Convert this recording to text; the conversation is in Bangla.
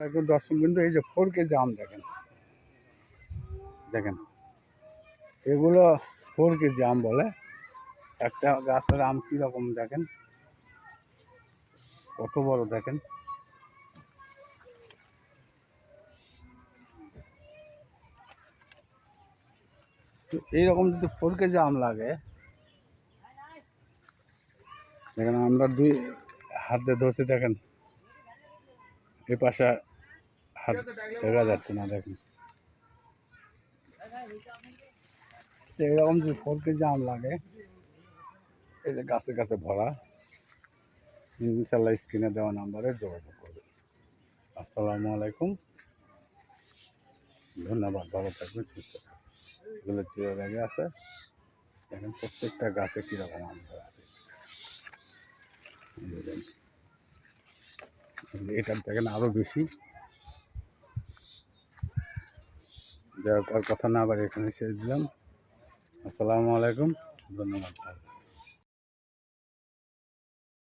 এখন দর্শক বিন্দু এই যে 4 কেজি আম দেখেন দেখেন এগুলো 4 কেজি আম বলে। একটা গাছের আম কীরকম দেখেন, কত বড় দেখেন। তো এইরকম যদি 4 কেজি আম লাগে, দেখেন আমরা 2 হাতে ধরছি দেখেন, এ পাশে হাত দেখা যাচ্ছে না দেখেন। এইরকম যদি 4 কেজি আম লাগে, এই যে গাছে গাছে ভরা, ইনশাল্লাহ স্ক্রিনে দেওয়া নাম্বারে যোগাযোগ করবেন। আসসালামু আলাইকুম, ধন্যবাদ, ভালো থাকবেন, সুস্থ থাকবেন। এগুলো যে ব্যাগে আছে দেখেন, প্রত্যেকটা গাছে কীরকম আম ধরা আছে। এটার দেখেন আরও বেশি। দেওয়ার কথা না আবার এখানে শেষ দিলাম। আসসালামু আলাইকুম, ধন্যবাদ।